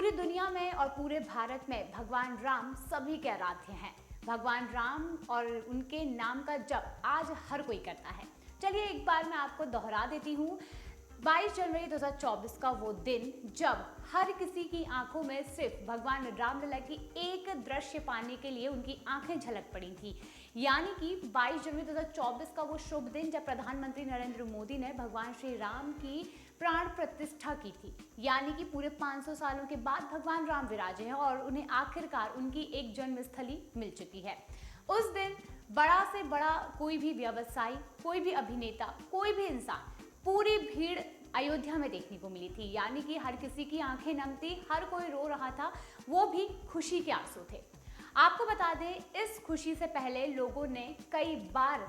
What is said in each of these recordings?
पूरी दुनिया में और पूरे भारत में भगवान राम सभी के आराध्य हैं। भगवान राम और उनके नाम का जप आज हर कोई करता है। चलिए एक बार मैं आपको दोहरा देती हूँ। 22 जनवरी 2024 का वो दिन जब हर किसी की आंखों में सिर्फ भगवान रामलला की एक दृश्य पाने के लिए उनकी आंखें झलक पड़ी थी। यानी कि 22 जनवरी 2024 का वो शुभ दिन जब प्रधानमंत्री नरेंद्र मोदी ने भगवान श्री राम की प्राण प्रतिष्ठा की थी। यानी कि पूरे 500 सालों के बाद भगवान राम विराजे हैं और उन्हें आखिरकार उनकी एक जन्मस्थली मिल चुकी है। उस दिन बड़ा से बड़ा कोई भी व्यवसायी, कोई भी अभिनेता, कोई भी इंसान, पूरी भीड़ अयोध्या में देखने को मिली थी। यानी कि हर किसी की आंखें नम थी, हर कोई रो रहा था, वो भी खुशी के आंसू थे। आपको बता दें, इस खुशी से पहले लोगों ने कई बार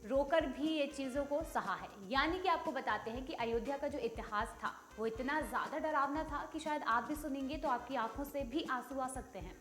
रोकर भी ये चीज़ों को सहा है। यानी कि आपको बताते हैं कि अयोध्या का जो इतिहास था वो इतना ज़्यादा डरावना था कि शायद आप भी सुनेंगे तो आपकी आंखों से भी आंसू आ सकते हैं।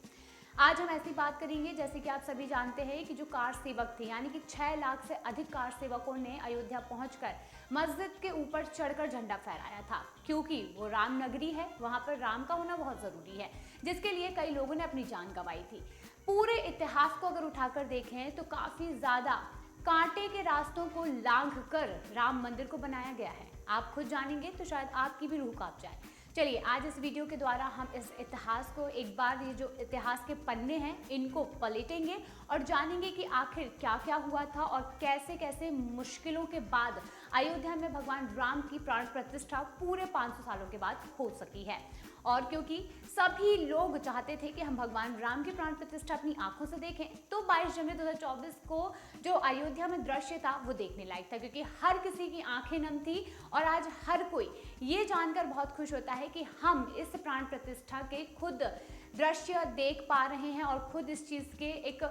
आज हम ऐसी बात करेंगे जैसे कि आप सभी जानते हैं कि जो कार सेवक थे, यानी कि 6 लाख से अधिक कार सेवकों ने अयोध्या पहुंचकर मस्जिद के ऊपर चढ़कर झंडा फहराया था, क्योंकि वो राम नगरी है, वहां पर राम का होना बहुत ज़रूरी है, जिसके लिए कई लोगों ने अपनी जान गंवाई थी। पूरे इतिहास को अगर उठाकर देखें तो काफ़ी ज़्यादा कांटे के रास्तों को लांघ कर राम मंदिर को बनाया गया है। आप खुद जानेंगे तो शायद आपकी भी रूह कांप जाए। चलिए आज इस वीडियो के द्वारा हम इस इतिहास को एक बार, ये जो इतिहास के पन्ने हैं इनको पलटेंगे और जानेंगे कि आखिर क्या क्या हुआ था और कैसे कैसे मुश्किलों के बाद अयोध्या में भगवान राम की प्राण प्रतिष्ठा पूरे 500 सालों के बाद हो सकी है। और क्योंकि सभी लोग चाहते थे कि हम भगवान राम की प्राण प्रतिष्ठा अपनी आंखों से देखें, तो 22 जनवरी 2024 को जो अयोध्या में दृश्य था वो देखने लायक था, क्योंकि हर किसी की आंखें नम थी। और आज हर कोई ये जानकर बहुत खुश होता है कि हम इस प्राण प्रतिष्ठा के खुद दृश्य देख पा रहे हैं और खुद इस चीज़ के एक,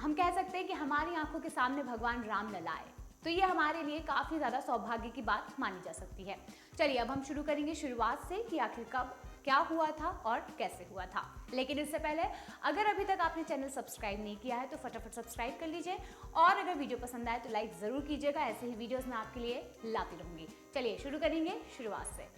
हम कह सकते हैं कि हमारी आंखों के सामने भगवान राम लला आए। तो ये हमारे लिए काफ़ी ज़्यादा सौभाग्य की बात मानी जा सकती है। चलिए अब हम शुरू करेंगे शुरुआत से कि आखिर कब क्या हुआ था और कैसे हुआ था। लेकिन इससे पहले अगर अभी तक आपने चैनल सब्सक्राइब नहीं किया है तो फटाफट सब्सक्राइब कर लीजिए, और अगर वीडियो पसंद आए तो लाइक ज़रूर कीजिएगा। ऐसे ही वीडियोस मैं आपके लिए लाती रहूँगी। चलिए शुरू करेंगे शुरुआत से।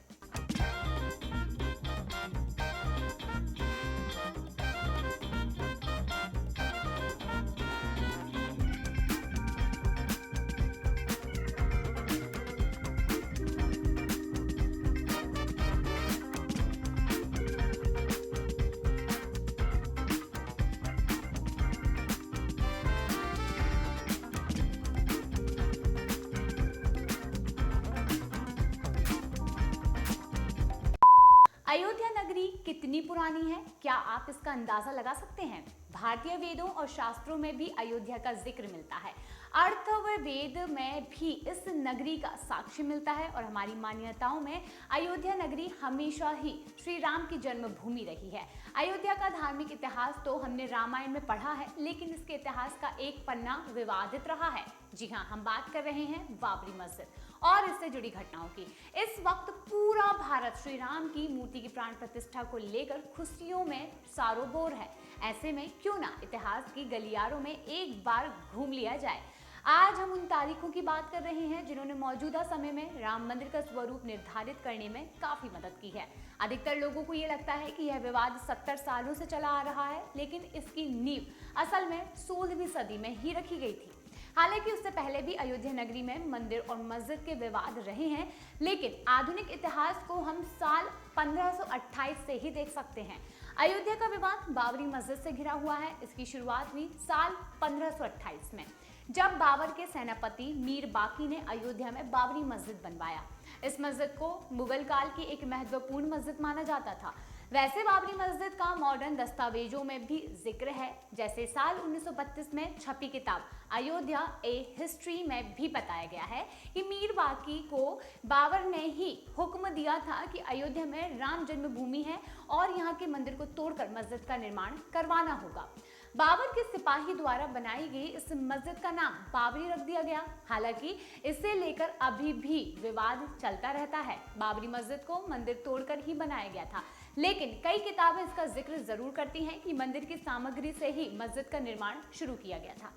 अयोध्या नगरी कितनी पुरानी है, क्या आप इसका अंदाजा लगा सकते हैं? भारतीय वेदों और शास्त्रों में भी अयोध्या का जिक्र मिलता है। अथर्ववेद में भी इस नगरी का साक्ष्य मिलता है और हमारी मान्यताओं में अयोध्या नगरी हमेशा ही श्री राम की जन्मभूमि रही है। अयोध्या का धार्मिक इतिहास तो हमने रामायण में पढ़ा है, लेकिन इसके इतिहास का एक पन्ना विवादित रहा है। जी हाँ, हम बात कर रहे हैं बाबरी मस्जिद और इससे जुड़ी घटनाओं की। इस वक्त पूरा भारत श्री राम की मूर्ति की प्राण प्रतिष्ठा को लेकर खुशियों में सारोबोर है। ऐसे में क्यों ना इतिहास की गलियारों में एक बार घूम लिया जाए। आज हम उन तारीखों की बात कर रहे हैं जिन्होंने मौजूदा समय में राम मंदिर का स्वरूप निर्धारित करने में काफी मदद की है। अधिकतर लोगों को ये लगता है कि यह विवाद 70 सालों से चला आ रहा है, लेकिन इसकी नींव असल में 16वीं सदी में ही रखी गई थी। हालांकि उससे पहले भी अयोध्या नगरी में मंदिर और मस्जिद के विवाद रहे हैं, लेकिन आधुनिक इतिहास को हम साल 1528 से ही देख सकते हैं। अयोध्या का विवाद बाबरी मस्जिद से घिरा हुआ है। इसकी शुरुआत हुई साल 1528 में, जब बाबर के सेनापति मीर बाकी ने अयोध्या में बाबरी मस्जिद बनवाया। इस मस्जिद को मुगल काल की एक महत्वपूर्ण मस्जिद माना जाता था। वैसे बाबरी मस्जिद का मॉडर्न दस्तावेजों में भी जिक्र है, जैसे साल 1932 में छपी किताब अयोध्या ए हिस्ट्री में भी बताया गया है कि मीर बाकी को बाबर ने ही हुक्म दिया था कि अयोध्या में राम जन्मभूमि है और यहाँ के मंदिर को तोड़कर मस्जिद का निर्माण करवाना होगा। बाबर के सिपाही द्वारा बनाई गई इस मस्जिद का नाम बाबरी रख दिया गया। हालांकि इसे लेकर अभी भी विवाद चलता रहता है। बाबरी मस्जिद को मंदिर तोड़कर ही बनाया गया था, लेकिन कई किताबें इसका जिक्र जरूर करती हैं कि मंदिर की सामग्री से ही मस्जिद का निर्माण शुरू किया गया था।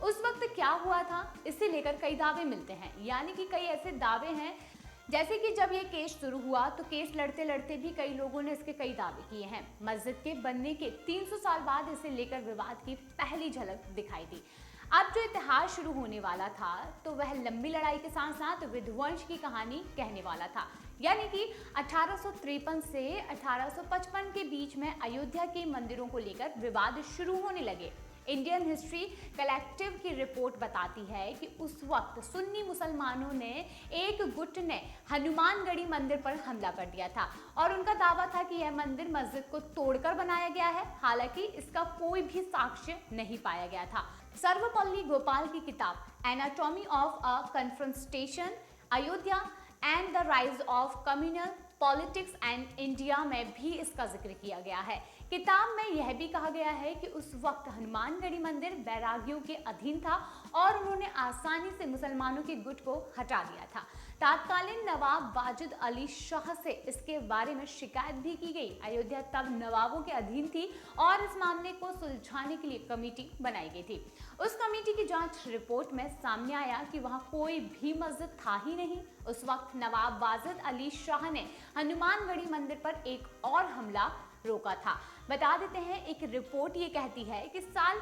उस वक्त क्या हुआ था, इसे लेकर कई दावे मिलते हैं। यानी कि कई ऐसे दावे हैं जैसे कि जब ये केस शुरू हुआ तो केस लड़ते लड़ते भी कई लोगों ने इसके कई दावे किए हैं। मस्जिद के बनने के 300 साल बाद इसे लेकर विवाद की पहली झलक दिखाई दी। अब जो इतिहास शुरू होने वाला था तो वह लंबी लड़ाई के साथ साथ विध्वंस की कहानी कहने वाला था। यानी कि 1853 से 1855 के बीच में अयोध्या के मंदिरों को लेकर विवाद शुरू होने लगे। इंडियन हिस्ट्री कलेक्टिव की रिपोर्ट बताती है कि उस वक्त सुन्नी मुसलमानों ने एक गुट ने हनुमानगढ़ी मंदिर पर हमला कर दिया था और उनका दावा था कि यह मंदिर मस्जिद को तोड़कर बनाया गया है। हालांकि इसका कोई भी साक्ष्य नहीं पाया गया था। सर्वपल्ली गोपाल की किताब anatomy of a confrontation Ayodhya and the rise of communal politics and India में भी इसका जिक्र किया गया है। किताब में यह भी कहा गया है कि उस वक्त हनुमानगढ़ी मंदिर बैरागियों के अधीन था और उन्होंने आसानी से मुसलमानों के गुट को हटा दिया था। तत्कालीन नवाब वाजिद अली शाह से इसके बारे में शिकायत भी की गई। अयोध्या तब नवाबों के अधीन थी और इस मामले को सुलझाने के लिए कमेटी बनाई गई थी। उस कमेटी की जांच रिपोर्ट में सामने आया कि वहां कोई भी मस्जिद था ही नहीं। उस वक्त नवाब वाजिद अली शाह ने हनुमानगढ़ी मंदिर पर एक और हमला रोका था। बता देते हैं, एक रिपोर्ट ये कहती है कि साल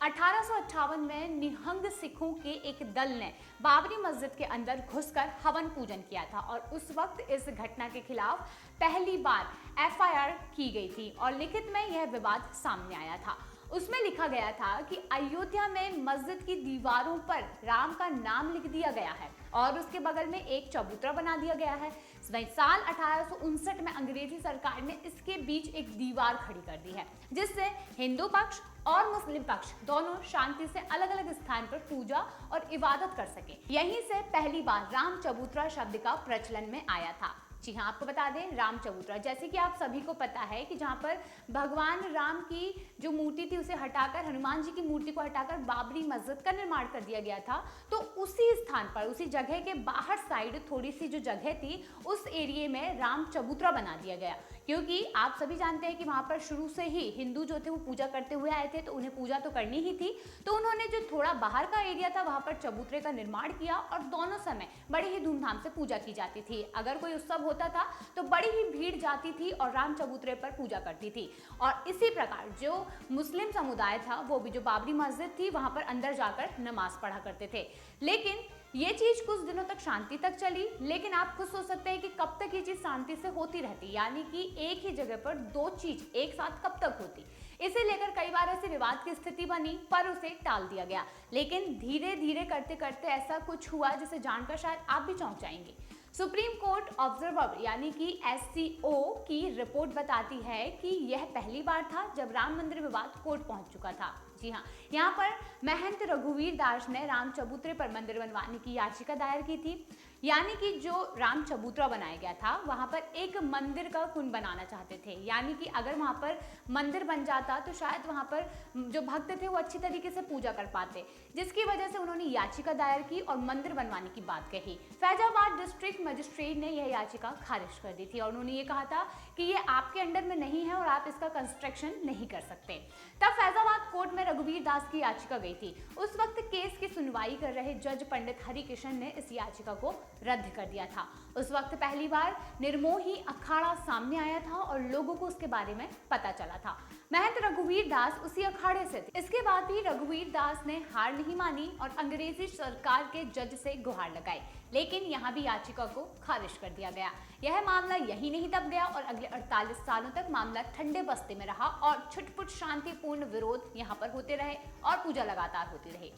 1858 में निहंग सिखों के एक दल ने बाबरी मस्जिद के अंदर घुसकर हवन पूजन किया था और उस वक्त इस घटना के खिलाफ पहली बार एफआईआर की गई थी और लिखित में यह विवाद सामने आया था। उसमें लिखा गया था कि अयोध्या में मस्जिद की दीवारों पर राम का नाम लिख दिया गया है और उसके बगल में एक चबूतरा बना दिया गया है। वहीं साल 1859 में अंग्रेजी सरकार ने इसके बीच एक दीवार खड़ी कर दी है जिससे हिंदू पक्ष और मुस्लिम पक्ष दोनों शांति से अलग अलग स्थान पर पूजा और इबादत कर सके। यहीं से पहली बार राम चबूतरा शब्द का प्रचलन में आया था। जी हाँ, आपको बता दें, राम चबूतरा, जैसे कि आप सभी को पता है कि जहाँ पर भगवान राम की जो मूर्ति थी उसे हटाकर, हनुमान जी की मूर्ति को हटाकर बाबरी मस्जिद का निर्माण कर दिया गया था। तो उसी स्थान पर, उसी जगह के बाहर साइड थोड़ी सी जो जगह थी उस एरिया में राम चबूतरा बना दिया गया, क्योंकि आप सभी जानते हैं कि वहाँ पर शुरू से ही हिंदू जो थे वो पूजा करते हुए आए थे, तो उन्हें पूजा तो करनी ही थी। तो उन्होंने जो थोड़ा बाहर का एरिया था वहाँ पर चबूतरे का निर्माण किया और दोनों समय बड़े ही धूमधाम से पूजा की जाती थी। अगर कोई उत्सव होता था तो बड़ी ही भीड़ जाती थी और राम चबूतरे पर पूजा करती थी। और इसी प्रकार जो मुस्लिम समुदाय था वो भी जो बाबरी मस्जिद थी वहां पर अंदर जाकर नमाज पढ़ा करते थे। लेकिन ये चीज कुछ दिनों तक शांति तक चली, लेकिन आप खुद सोच सकते हैं कि कब तक ये चीज शांति से होती रहती, यानी कि एक ही जगह पर दो चीज एक साथ कब तक होती। इसे लेकर कई बार ऐसे विवाद की स्थिति बनी पर उसे टाल दिया गया। लेकिन धीरे धीरे करते करते ऐसा कुछ हुआ जिसे जानकर शायद आप भी चौंक जाएंगे। सुप्रीम कोर्ट ऑब्जर्वर यानी कि एससीओ की रिपोर्ट बताती है कि यह पहली बार था जब राम मंदिर विवाद कोर्ट पहुंच चुका था। जी हाँ, यहाँ पर महंत रघुवीर दास ने राम चबूतरे पर मंदिर बनवाने की याचिका दायर की थी। यानी कि जो राम चबूतरा बनाया गया था वहां पर एक मंदिर का कुंड बनाना चाहते थे, यानी कि अगर वहां पर मंदिर बन जाता तो शायद वहां पर जो भक्त थे वो अच्छी तरीके से पूजा कर पाते, जिसकी वजह से उन्होंने याचिका दायर की और मंदिर बनवाने की बात कही। फैजाबाद डिस्ट्रिक्ट मजिस्ट्रेट ने यह याचिका खारिज कर दी थी और उन्होंने ये कहा था कि ये आपके अंडर में नहीं है और आप इसका कंस्ट्रक्शन नहीं कर सकते। तब फैजाबाद कोर्ट में रघुवीर दास की याचिका गई थी। उस वक्त केस की सुनवाई कर रहे जज पंडित हरिकिशन ने इस याचिका को रद्द कर दिया था। उस वक्त पहली बार निर्मोही अखाड़ा सामने आया था और लोगों को उसके बारे में पता चला था। महंत रघुवीर दास उसी अखाड़े से थे। इसके बाद भी रघुवीर दास ने हार नहीं मानी और अंग्रेजी सरकार के जज से गुहार लगाई, लेकिन यहाँ भी याचिका को खारिज कर दिया गया। यह मामला यही नहीं दब गया और अगले 48 सालों तक मामला ठंडे बस्ते में रहा और छुटपुट शांतिपूर्ण विरोध यहाँ पर होते रहे और पूजा लगातार होती रही।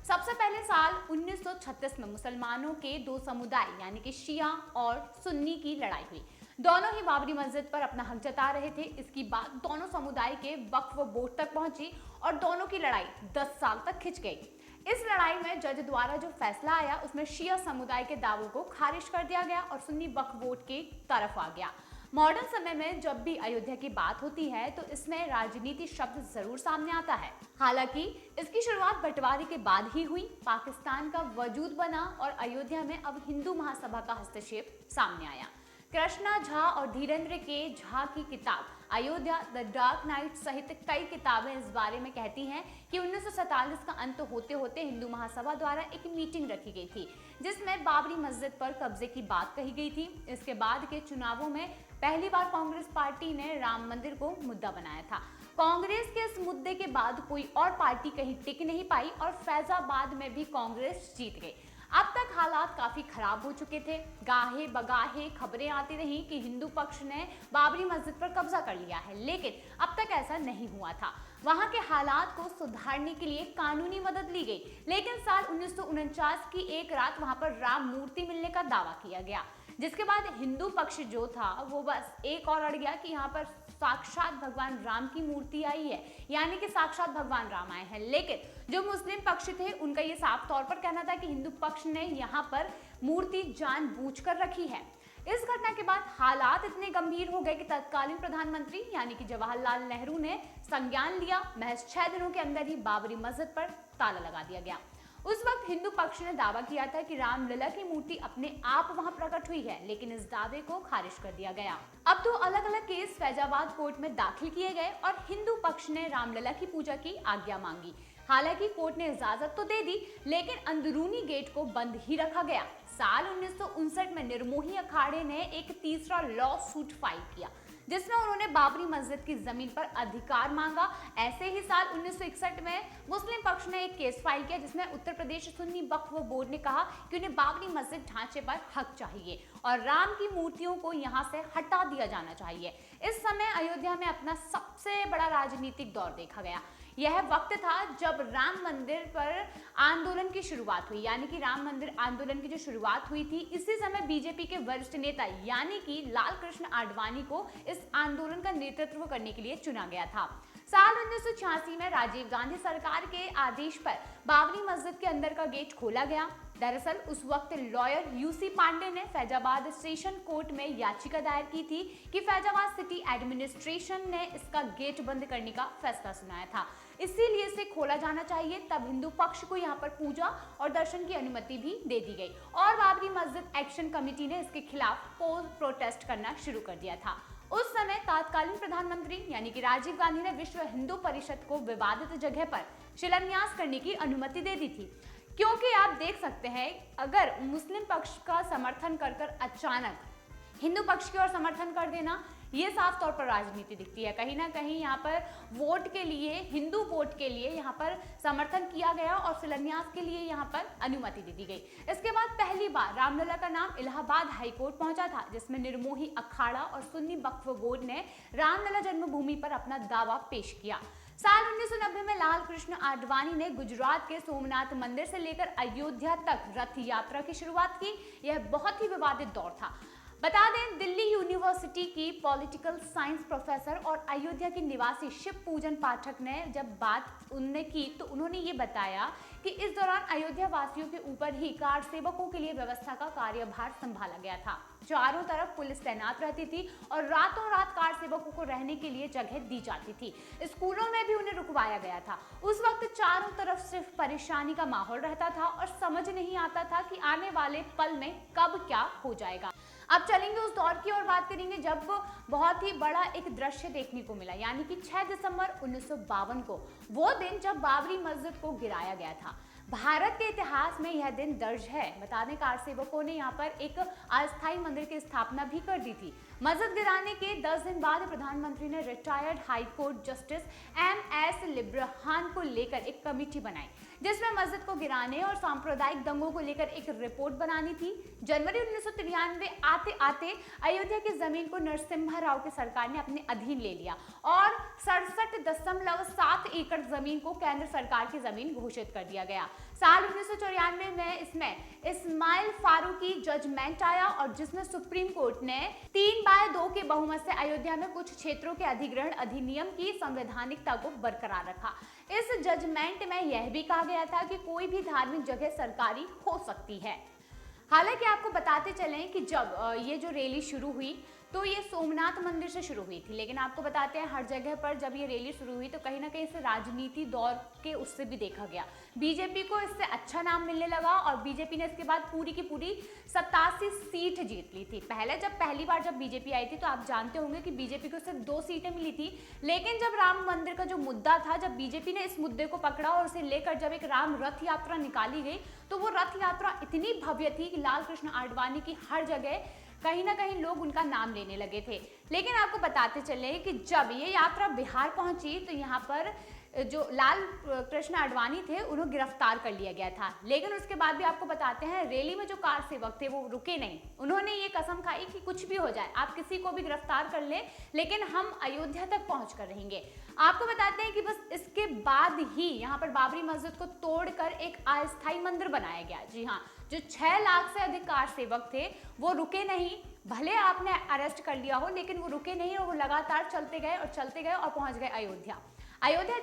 सबसे पहले साल 1936 में मुसलमानों के दो समुदाय यानी कि शिया और सुन्नी की लड़ाई हुई। दोनों ही बाबरी मस्जिद पर अपना हक जता रहे थे। इसकी बात दोनों समुदाय के वक्फ बोर्ड तक पहुंची और दोनों की लड़ाई 10 साल तक खिंच गई। इस लड़ाई में जज द्वारा जो फैसला आया उसमें शिया समुदाय के दावों को खारिज कर दिया गया और सुन्नी वक्फ बोर्ड की तरफ आ गया। मॉडर्न समय में जब भी अयोध्या की बात होती है तो इसमें राजनीति शब्द जरूर सामने आता है। हालांकि इसकी शुरुआत बंटवारे के बाद ही हुई। पाकिस्तान का वजूद बना और अयोध्या में अब हिंदू महासभा का हस्तक्षेप सामने आया। कृष्णा झा और धीरेन्द्र के झा की किताब अयोध्या, द डार्क नाइट सहित कई किताबें इस बारे में कहती हैं कि 1947 का अंत होते होते हिंदू महासभा द्वारा एक मीटिंग रखी गई थी जिसमें बाबरी मस्जिद पर कब्जे की बात कही गई थी। इसके बाद के चुनावों में पहली बार कांग्रेस पार्टी ने राम मंदिर को मुद्दा बनाया था। कांग्रेस के इस मुद्दे के बाद कोई और पार्टी कहीं टिक नहीं पाई और फैजाबाद में भी कांग्रेस जीत गई। अब तक हालात काफी खराब हो चुके थे। गाहे बगाहे खबरें आती रही कि हिंदू पक्ष ने बाबरी मस्जिद पर कब्जा कर लिया है, लेकिन अब तक ऐसा नहीं हुआ था। वहां के हालात को सुधारने के लिए कानूनी मदद ली गई, लेकिन साल 1949 की एक रात वहां पर राम मूर्ति मिलने का दावा किया गया, जिसके बाद हिंदू पक्ष जो था वो बस एक और अड़ गया कि यहाँ पर साक्षात भगवान राम की मूर्ति आई है, यानी कि साक्षात भगवान राम आए हैं। लेकिन जो मुस्लिम पक्ष थे उनका ये साफ तौर पर कहना था कि हिंदू पक्ष ने यहाँ पर मूर्ति जानबूझकर रखी है। इस घटना के बाद हालात इतने गंभीर हो गए कि तत्कालीन प्रधानमंत्री यानी कि जवाहरलाल नेहरू ने संज्ञान लिया। महज 6 दिनों के अंदर ही बाबरी मस्जिद पर ताला लगा दिया गया। उस वक्त हिंदू पक्ष ने दावा किया था कि रामलला की मूर्ति अपने आप वहां प्रकट हुई है, लेकिन इस दावे को खारिज कर दिया गया। अब तो अलग अलग केस फैजाबाद कोर्ट में दाखिल किए गए और हिंदू पक्ष ने रामलला की पूजा की आज्ञा मांगी। हालांकि कोर्ट ने इजाजत तो दे दी, लेकिन अंदरूनी गेट को बंद ही रखा गया। साल 1959 में निर्मोही अखाड़े ने एक तीसरा लॉ सूट फाइल किया, जिसमें उन्होंने बाबरी मस्जिद की जमीन पर अधिकार मांगा। ऐसे ही साल 1961 में मुस्लिम पक्ष ने एक केस फाइल किया, जिसमें उत्तर प्रदेश सुन्नी वक्फ बोर्ड ने कहा कि उन्हें बाबरी मस्जिद ढांचे पर हक चाहिए और राम की मूर्तियों को यहां से हटा दिया जाना चाहिए। इस समय अयोध्या में अपना सबसे बड़ा राजनीतिक दौर देखा गया। यह वक्त था जब राम मंदिर पर आंदोलन की शुरुआत हुई, यानी कि राम मंदिर आंदोलन की जो शुरुआत हुई थी, इसी समय बीजेपी के वरिष्ठ नेता यानी कि लाल कृष्ण आडवाणी को इस आंदोलन का नेतृत्व करने के लिए चुना गया था। साल 1986 में राजीव गांधी सरकार के आदेश पर बाबरी मस्जिद के अंदर का गेट खोला गया। दरअसल उस वक्त लॉयर यूसी पांडे ने फैजाबाद सेशन कोर्ट में याचिका दायर की थी कि फैजाबाद सिटी एडमिनिस्ट्रेशन ने इसका गेट बंद करने का फैसला सुनाया था, इसीलिए इसे खोला जाना चाहिए। तब हिंदू पक्ष को यहाँ पर पूजा और दर्शन की अनुमति भी दे दी गई और बाबरी मस्जिद एक्शन कमेटी ने इसके खिलाफ प्रोटेस्ट करना शुरू कर दिया था। उस समय तत्कालीन प्रधानमंत्री यानी कि राजीव गांधी ने विश्व हिंदू परिषद को विवादित जगह पर शिलान्यास करने की अनुमति दे दी थी, क्योंकि आप देख सकते हैं अगर मुस्लिम पक्ष का समर्थन कर अचानक हिंदू पक्ष की ओर समर्थन कर देना, ये साफ तौर पर राजनीति दिखती है। कहीं ना कहीं यहाँ पर वोट के लिए, हिंदू वोट के लिए यहाँ पर समर्थन किया गया और शिलान्यास के लिए यहाँ पर अनुमति दे दी गई। इसके बाद पहली बार रामलला का नाम इलाहाबाद हाईकोर्ट पहुंचा था, जिसमें निर्मोही अखाड़ा और सुन्नी वक्फ बोर्ड ने रामलला जन्मभूमि पर अपना दावा पेश किया। साल 1990 में लाल कृष्ण आडवाणी ने गुजरात के सोमनाथ मंदिर से लेकर अयोध्या तक रथ यात्रा की शुरुआत की। यह बहुत ही विवादित दौर था। बता दें, दिल्ली यूनिवर्सिटी की पॉलिटिकल साइंस प्रोफेसर और अयोध्या के निवासी शिव पूजन पाठक ने जब बात उनने की तो उन्होंने ये बताया कि इस दौरान अयोध्या वासियों के ऊपर ही कार सेवकों के लिए व्यवस्था का कार्यभार संभाला गया था। चारों तरफ पुलिस तैनात रहती थी और रातों रात कार सेवकों को रहने के लिए जगह दी जाती थी। स्कूलों में भी उन्हें रुकवाया गया था। उस वक्त चारों तरफ सिर्फ परेशानी का माहौल रहता था और समझ नहीं आता था कि आने वाले पल में कब क्या हो जाएगा। अब चलेंगे उस दौर की और बात करेंगे जब बहुत ही बड़ा एक दृश्य देखने को मिला, यानी कि 6 दिसंबर 1952 को, वो दिन जब बाबरी मस्जिद को गिराया गया था। भारत के इतिहास में यह दिन दर्ज है। बता दें, कार सेवकों ने यहाँ पर एक अस्थायी मंदिर की स्थापना भी कर दी थी। मस्जिद गिराने के 10 दिन बाद प्रधानमंत्री ने retired high court justice MS लिब्रहान को लेकर एक कमेटी बनाई, जिसमें मस्जिद को गिराने और सांप्रदायिक दंगों को लेकर एक रिपोर्ट बनानी थी। जनवरी 1993 आते आते अयोध्या की जमीन को नरसिम्हा राव की सरकार ने अपने अधीन ले लिया और 67.7 एकड़ जमीन को केंद्र सरकार की जमीन घोषित कर दिया गया। साल 1994 में इसमें इस्माइल फारूकी जजमेंट आया और जिसमें सुप्रीम कोर्ट ने 3/2 के बहुमत से अयोध्या में कुछ क्षेत्रों के अधिग्रहण अधिनियम की संवैधानिकता को बरकरार रखा। इस जजमेंट में यह भी कहा गया था कि कोई भी धार्मिक जगह सरकारी हो सकती है। हालांकि आपको बताते चलें कि जब ये जो रैली शुरू हुई तो ये सोमनाथ मंदिर से शुरू हुई थी। लेकिन आपको बताते हैं हर जगह पर जब ये रैली शुरू हुई तो कहीं ना कहीं इसे राजनीति दौर के उससे भी देखा गया। बीजेपी को इससे अच्छा नाम मिलने लगा और बीजेपी ने इसके बाद पूरी की पूरी 87 सीट जीत ली थी। पहली बार जब बीजेपी आई थी तो आप जानते होंगे कि बीजेपी को सिर्फ 2 सीटें मिली थी। लेकिन जब राम मंदिर का जो मुद्दा था, जब बीजेपी ने इस मुद्दे को पकड़ा और उसे लेकर जब एक राम रथ यात्रा निकाली गई तो वो रथ यात्रा इतनी भव्य थी कि लाल कृष्ण आडवाणी की हर जगह कहीं ना कहीं लोग उनका नाम लेने लगे थे। लेकिन आपको बताते चले कि जब ये यात्रा बिहार पहुंची तो यहाँ पर जो लाल कृष्ण आडवाणी थे उन्हें गिरफ्तार कर लिया गया था। लेकिन उसके बाद भी आपको बताते हैं रैली में जो कार सेवक थे वो रुके नहीं। उन्होंने ये कसम खाई कि कुछ भी हो जाए, आप किसी को भी गिरफ्तार कर ले, लेकिन हम अयोध्या तक पहुंच कर रहेंगे। आपको बताते हैं कि बस इसके बाद ही यहाँ पर बाबरी मस्जिद को तोड़कर एक अस्थायी मंदिर बनाया गया। जी हाँ, जो 6 लाख से अधिक कार सेवक थे वो रुके नहीं। भले आपने अरेस्ट कर लिया हो लेकिन वो रुके नहीं और वो लगातार चलते गए और पहुंच गए अयोध्या।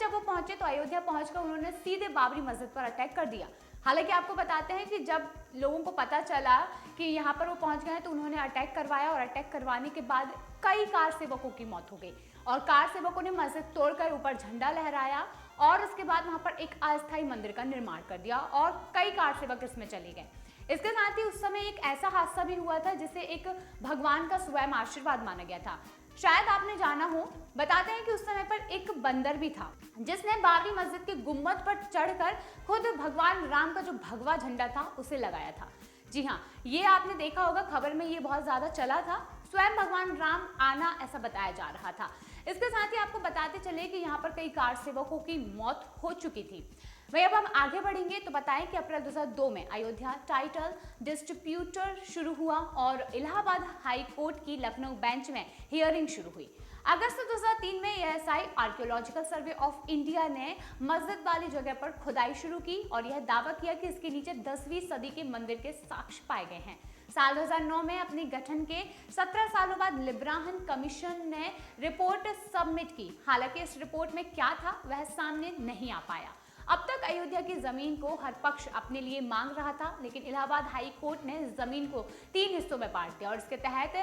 जब वो पहुंचे तो अयोध्या पहुंचकर उन्होंने सीधे बाबरी मस्जिद पर अटैक कर दिया। हालांकि आपको बताते हैं कि जब लोगों को पता चला कि यहाँ पर वो पहुंच गए हैं तो उन्होंने अटैक करवाया और अटैक करवाने के बाद कई कार सेवकों की मौत हो गई और कार सेवकों ने मस्जिद तोड़कर ऊपर झंडा लहराया और उसके बाद वहां पर एक अस्थायी मंदिर का निर्माण कर दिया और कई कार सेवक इसमें चले गए। इसके साथ ही उस समय एक ऐसा हादसा भी हुआ था जिसे एक भगवान का स्वयं आशीर्वाद माना गया था। शायद आपने जाना हो। बताते हैं कि उस समय पर एक बंदर भी था जिसने बाबरी मस्जिद के गुम्बद पर चढ़कर खुद भगवान राम का जो भगवा झंडा था उसे लगाया था। जी हाँ, ये आपने देखा होगा, खबर में ये बहुत ज्यादा चला था। स्वयं भगवान राम आना ऐसा बताया जा रहा था। इसके साथ ही आपको बताते चले कि यहाँ पर कई कार सेवकों की मौत हो चुकी थी। वही अब हम आगे बढ़ेंगे तो बताएं कि अप्रैल 2002 में अयोध्या टाइटल डिस्ट्रीब्यूटर शुरू हुआ और इलाहाबाद हाई कोर्ट की लखनऊ बेंच में हियरिंग शुरू हुई। अगस्त 2003 में ASI archaeological survey of India ने मस्जिद वाली जगह पर खुदाई शुरू की और यह दावा किया कि इसके नीचे 10वीं सदी के मंदिर के साक्ष्य पाए गए हैं। साल 2009 में अपने गठन के 17 सालों बाद लिब्राहन कमीशन ने रिपोर्ट सबमिट की। हालांकि इस रिपोर्ट में क्या था वह सामने नहीं आ पाया। अब तक अयोध्या की जमीन को हर पक्ष अपने लिए मांग रहा था, लेकिन इलाहाबाद हाई कोर्ट ने जमीन को 3 हिस्सों में बांट दिया और इसके तहत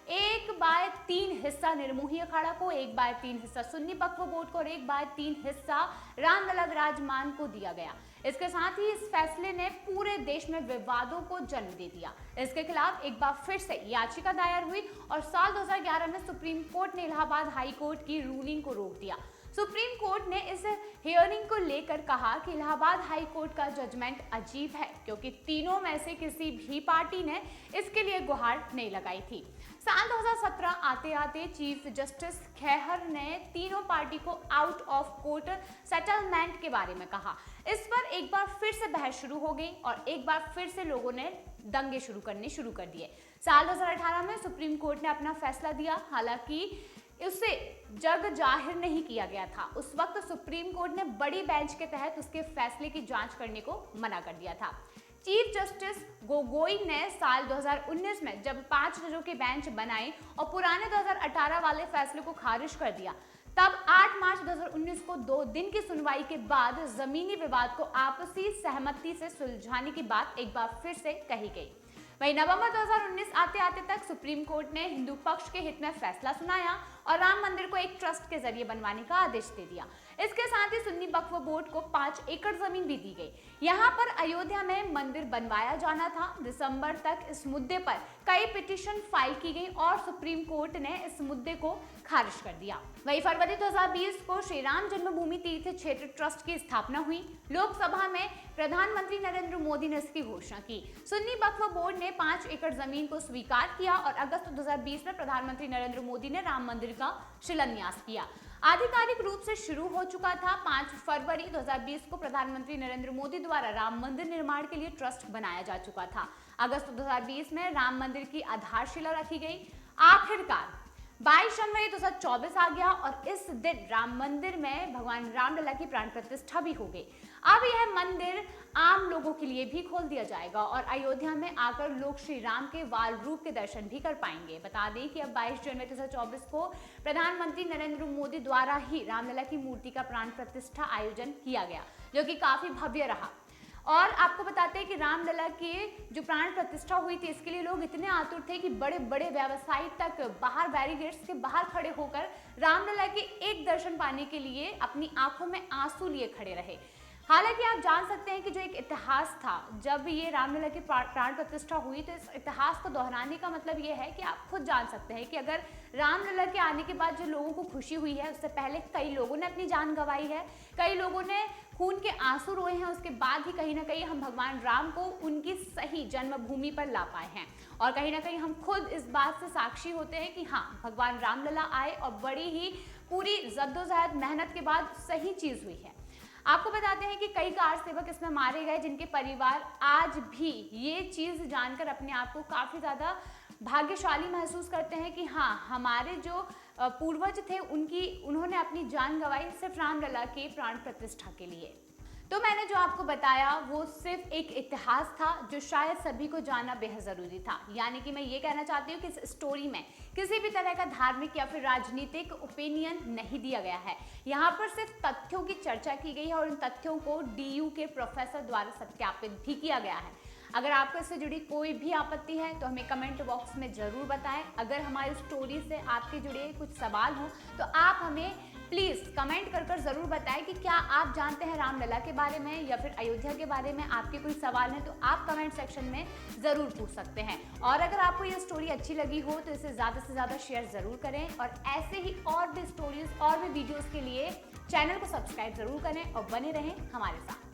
1/3 हिस्सा निर्मोही अखाड़ा को, 1/3 हिस्सा सुन्नी वक्फ बोर्ड को और 1/3 हिस्सा रामलला विराजमान को दिया गया। इसके साथ ही इस फैसले ने पूरे देश में विवादों को जन्म दे दिया। इसके खिलाफ एक बार फिर से याचिका दायर हुई और साल 2011 में सुप्रीम कोर्ट ने इलाहाबाद हाई कोर्ट की रूलिंग को रोक दिया। सुप्रीम कोर्ट ने इस हियरिंग को लेकर कहा कि इलाहाबाद हाई कोर्ट का जजमेंट अजीब है क्योंकि तीनों में से किसी भी पार्टी ने इसके लिए गुहार नहीं लगाई थी। साल 2017 आते आते चीफ जस्टिस खैहर ने तीनों पार्टी को आउट ऑफ कोर्ट सेटलमेंट के बारे में कहा। इस पर एक बार फिर से बहस शुरू हो गई और एक बार फिर से लोगों ने दंगे शुरू कर दिए। साल 2018 में सुप्रीम कोर्ट ने अपना फैसला दिया। हालांकि उसे जग जाहिर नहीं किया गया था। उस वक्त सुप्रीम कोर्ट ने बड़ी बेंच के तहत उसके फैसले की जांच करने को मना कर दिया था। चीफ जस्टिस गोगोई ने साल 2019 में जब 5 जजों की बेंच बनाई और पुराने 2018 वाले फैसले को खारिज कर दिया, तब 8 मार्च 2019 को 2 दिन की सुनवाई के बाद जमीनी विवाद को आपसी सहमति से सुलझाने की बात एक बार फिर से कही गई। वहीं नवंबर 2019 आते आते तक सुप्रीम कोर्ट ने हिंदू पक्ष के हित में फैसला सुनाया और राम मंदिर को एक ट्रस्ट के जरिए बनवाने का आदेश दे दिया। इसके साथ ही सुन्नी वक्फ बोर्ड को 5 एकड़ जमीन भी दी गई। यहाँ पर अयोध्या में मंदिर बनवाया जाना था। दिसंबर तक इस मुद्दे पर कई पिटीशन फाइल की गई और सुप्रीम कोर्ट ने इस मुद्दे को खारिज कर दिया। वहीं फरवरी 2020 को श्री राम जन्मभूमि तीर्थ क्षेत्र ट्रस्ट की स्थापना हुई। लोकसभा में प्रधानमंत्री नरेंद्र मोदी ने इसकी घोषणा की। सुन्नी वक्फ बोर्ड ने 5 एकड़ जमीन को स्वीकार किया और अगस्त 2020 में प्रधानमंत्री नरेंद्र मोदी ने राम मंदिर का शिलान्यास किया। आधिकारिक रूप से शुरू हो चुका था। 5 फरवरी 2020 को प्रधानमंत्री नरेंद्र मोदी द्वारा राम मंदिर निर्माण के लिए ट्रस्ट बनाया जा चुका था। अगस्त 2020 में राम मंदिर की आधारशिला रखी गई। आखिरकार 22 जनवरी 2024 आ गया और इस दिन राम मंदिर में भगवान रामलला की प्राण प्रतिष्ठा भी हो गई। अब यह मंदिर आम लोगों के लिए भी खोल दिया जाएगा और अयोध्या में आकर लोग श्री राम के वाल रूप के दर्शन भी कर पाएंगे। बता दें कि अब 22 जनवरी 2024 को प्रधानमंत्री नरेंद्र मोदी द्वारा ही रामलला की मूर्ति का प्राण प्रतिष्ठा आयोजन किया गया, जो कि काफी भव्य रहा और आपको बताते हैं कि रामलला की जो प्राण प्रतिष्ठा हुई थी, इसके लिए लोग इतने आतुर थे कि बड़े बड़े व्यवसायी तक बाहर बैरिकेड्स के बाहर खड़े होकर रामलला के एक दर्शन पाने के लिए अपनी आंखों में आंसू लिए खड़े रहे। हालांकि आप जान सकते हैं कि जो एक इतिहास था, जब ये रामलला की प्राण प्रतिष्ठा हुई, तो इस इतिहास को दोहराने का मतलब ये है कि आप खुद जान सकते हैं कि अगर रामलला के आने के बाद जो लोगों को खुशी हुई है, उससे पहले कई लोगों ने अपनी जान गंवाई है, कई लोगों ने खून के आंसू रोए हैं, उसके बाद ही कहीं ना कहीं हम भगवान राम को उनकी सही जन्मभूमि पर ला पाए हैं। और कहीं ना कहीं हम खुद इस बात से साक्षी होते हैं कि हाँ, भगवान रामलला आए और बड़ी ही पूरी जद्दोजहद मेहनत के बाद सही चीज हुई है। आपको बताते हैं कि कई कार सेवक इसमें मारे गए, जिनके परिवार आज भी ये चीज जानकर अपने आप को काफी ज्यादा भाग्यशाली महसूस करते हैं कि हाँ, हमारे जो पूर्वज थे उन्होंने अपनी जान गंवाई सिर्फ रामलला के प्राण प्रतिष्ठा के लिए। तो मैंने जो आपको बताया वो सिर्फ एक इतिहास था जो शायद सभी को जानना बेहद जरूरी था। यानी कि मैं ये कहना चाहती हूँ कि इस स्टोरी में किसी भी तरह का धार्मिक या फिर राजनीतिक ओपिनियन नहीं दिया गया है। यहाँ पर सिर्फ तथ्यों की चर्चा की गई है और इन तथ्यों को DU के प्रोफेसर द्वारा सत्यापित भी किया गया है। अगर आपको इससे जुड़ी कोई भी आपत्ति है तो हमें कमेंट बॉक्स में ज़रूर बताएं। अगर हमारी स्टोरी से आपके जुड़े कुछ सवाल हों तो आप हमें प्लीज़ कमेंट कर ज़रूर बताएं कि क्या आप जानते हैं रामलला के बारे में या फिर अयोध्या के बारे में। आपके कोई सवाल हैं तो आप कमेंट सेक्शन में ज़रूर पूछ सकते हैं। और अगर आपको ये स्टोरी अच्छी लगी हो तो इसे ज़्यादा से ज़्यादा शेयर ज़रूर करें और ऐसे ही और भी स्टोरीज और भी वीडियोज़ के लिए चैनल को सब्सक्राइब ज़रूर करें और बने रहें हमारे साथ।